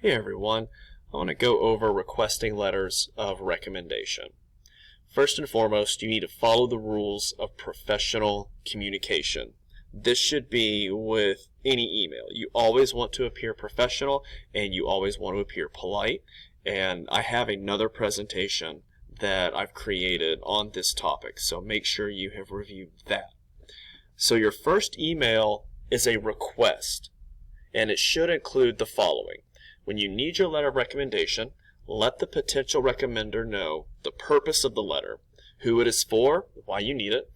Hey everyone, I want to go over requesting letters of recommendation. First and foremost, you need to follow the rules of professional communication. This should be with any email. You always want to appear professional and you always want to appear polite. And I have another presentation that I've created on this topic, so make sure you have reviewed that. So your first email is a request, and it should include the following. When you need your letter of recommendation, let the potential recommender know the purpose of the letter, who it is for, why you need it,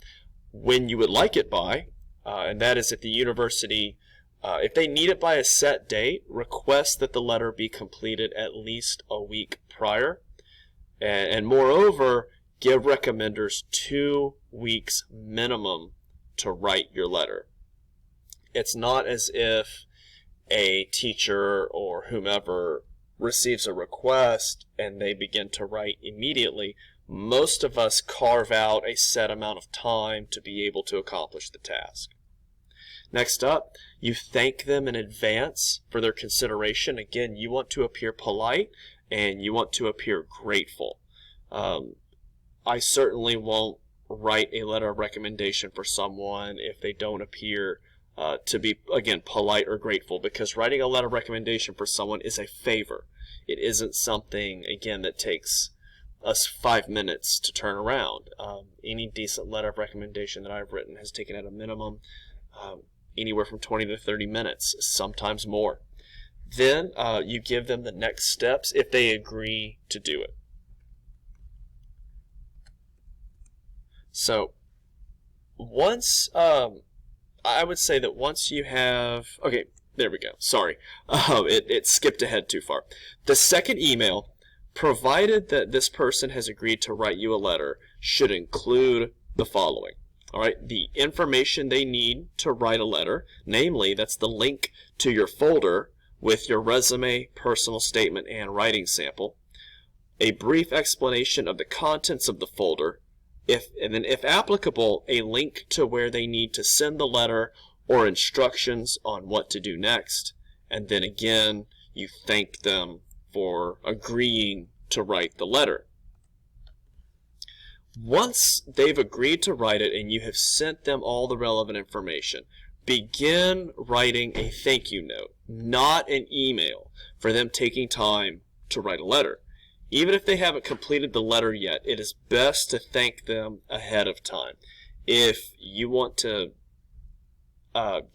when you would like it by, and that is at the university. If they need it by a set date, request that the letter be completed at least a week prior. And moreover, give recommenders 2 weeks minimum to write your letter. It's not as if a teacher or whomever receives a request and they begin to write immediately. Most of us carve out a set amount of time to be able to accomplish the task. Next up, you thank them in advance for their consideration. Again, you want to appear polite and you want to appear grateful. I certainly won't write a letter of recommendation for someone if they don't appear to be, again, polite or grateful, because writing a letter of recommendation for someone is a favor. It isn't something, again, that takes us 5 minutes to turn around. Any decent letter of recommendation that I've written has taken at a minimum anywhere from 20 to 30 minutes, sometimes more. Then you give them the next steps if they agree to do it. So once I would say that once you have, okay, there we go, sorry, it skipped ahead too far. The second email, provided that this person has agreed to write you a letter, should include the following. All right, the information they need to write a letter, namely, that's the link to your folder with your resume, personal statement, and writing sample, a brief explanation of the contents of the folder, and then if applicable, a link to where they need to send the letter or instructions on what to do next. And then again, you thank them for agreeing to write the letter. Once they've agreed to write it and you have sent them all the relevant information, begin writing a thank you note, not an email, for them taking time to write a letter. Even if they haven't completed the letter yet, it is best to thank them ahead of time. If you want to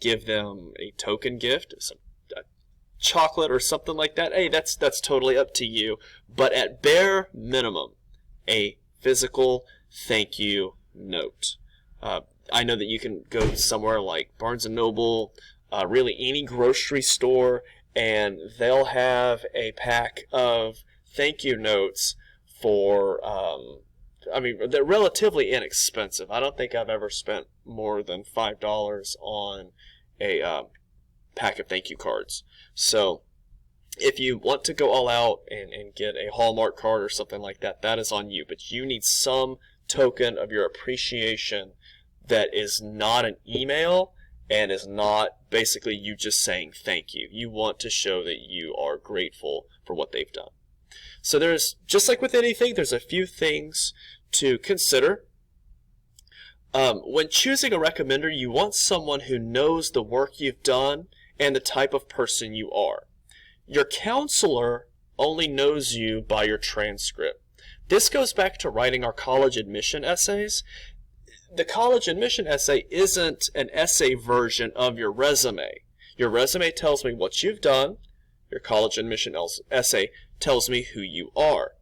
give them a token gift, a chocolate or something like that, hey, that's totally up to you. But at bare minimum, a physical thank you note. I know that you can go somewhere like Barnes & Noble, really any grocery store, and they'll have a pack of thank you notes for, I mean, they're relatively inexpensive. I don't think I've ever spent more than $5 on a pack of thank you cards. So if you want to go all out and get a Hallmark card or something like that, that is on you. But you need some token of your appreciation that is not an email and is not basically you just saying thank you. You want to show that you are grateful for what they've done. So there's, just like with anything, there's a few things to consider. When choosing a recommender, you want someone who knows the work you've done and the type of person you are. Your counselor only knows you by your transcript. This goes back to writing our college admission essays. The college admission essay isn't an essay version of your resume. Your resume tells me what you've done. Your college admission essay tells me who you are.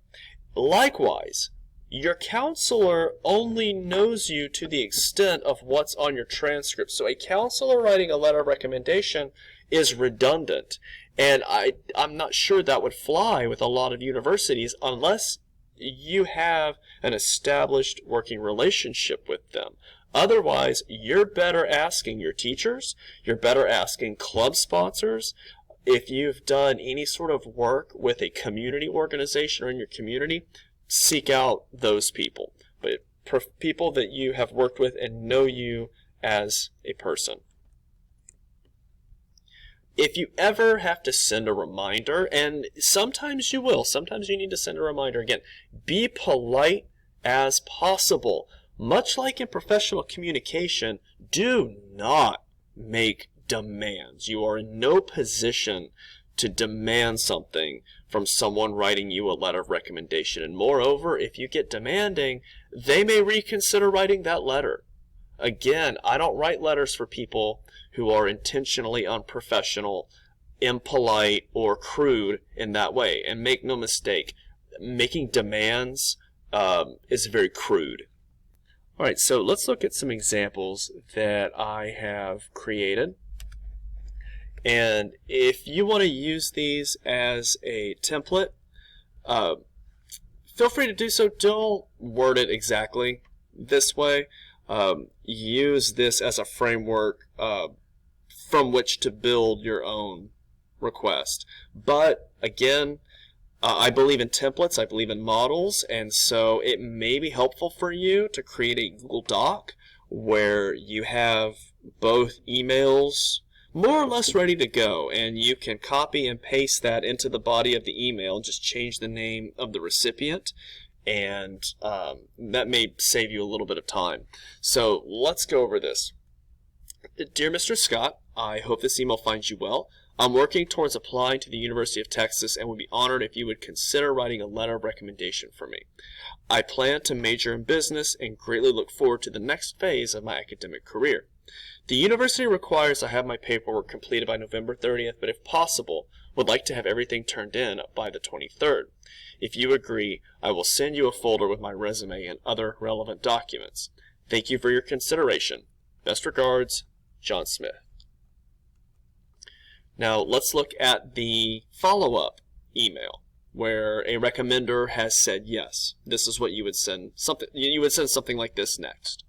Likewise, your counselor only knows you to the extent of what's on your transcript. So a counselor writing a letter of recommendation is redundant. And I'm not sure that would fly with a lot of universities unless you have an established working relationship with them. Otherwise, you're better asking your teachers, you're better asking club sponsors. If you've done any sort of work with a community organization or in your community, seek out those people. But people that you have worked with and know you as a person. If you ever have to send a reminder, and sometimes you will, sometimes you need to send a reminder again, be polite as possible. Much like in professional communication, do not make demands. You are in no position to demand something from someone writing you a letter of recommendation. And moreover, if you get demanding, they may reconsider writing that letter. Again, I don't write letters for people who are intentionally unprofessional, impolite, or crude in that way. And make no mistake, making demands is very crude. All right, so let's look at some examples that I have created. And if you want to use these as a template, feel free to do so. Don't word it exactly this way. Use this as a framework from which to build your own request. But again, I believe in templates, I believe in models, and so it may be helpful for you to create a Google Doc where you have both emails more or less ready to go, and you can copy and paste that into the body of the email, just change the name of the recipient, and that may save you a little bit of time. So let's go over this. Dear Mr. Scott, I hope this email finds you well. I'm working towards applying to the University of Texas and would be honored if you would consider writing a letter of recommendation for me. I plan to major in business and greatly look forward to the next phase of my academic career. The university requires I have my paperwork completed by November 30th, but if possible, would like to have everything turned in by the 23rd. If you agree, I will send you a folder with my resume and other relevant documents. Thank you for your consideration. Best regards, John Smith. Now let's look at the follow-up email where a recommender has said yes. This is what you would send. You would send something like this next.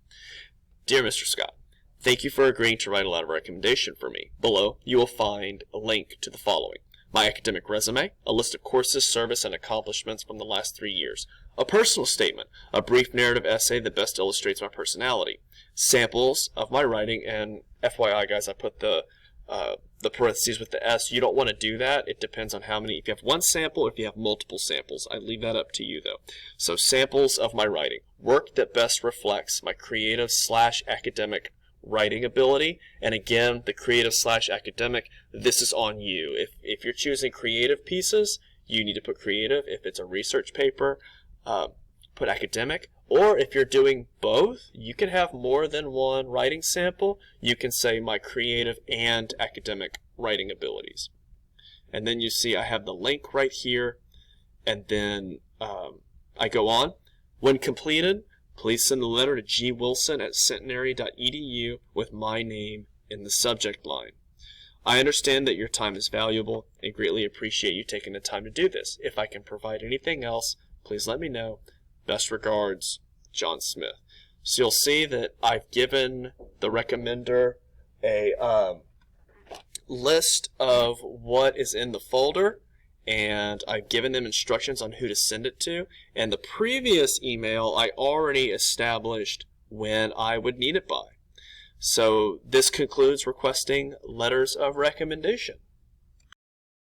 Dear Mr. Scott, thank you for agreeing to write a letter of recommendation for me. Below, you will find a link to the following: my academic resume, a list of courses, service, and accomplishments from the last 3 years, a personal statement, a brief narrative essay that best illustrates my personality, samples of my writing, and FYI, guys, I put the parentheses with the S. You don't want to do that. It depends on how many. If you have one sample or if you have multiple samples. I leave that up to you, though. So samples of my writing. Work that best reflects my creative/academic writing ability. And again, the creative/academic, this is on you. If you're choosing creative pieces, you need to put creative. If it's a research paper, put academic. Or if you're doing both, you can have more than one writing sample. You can say my creative and academic writing abilities. And then you see I have the link right here. And then I go on. When completed, please send the letter to gwilson@centenary.edu with my name in the subject line. I understand that your time is valuable and greatly appreciate you taking the time to do this. If I can provide anything else, please let me know. Best regards, John Smith. So you'll see that I've given the recommender a list of what is in the folder, and I've given them instructions on who to send it to. And the previous email, I already established when I would need it by. So this concludes requesting letters of recommendation.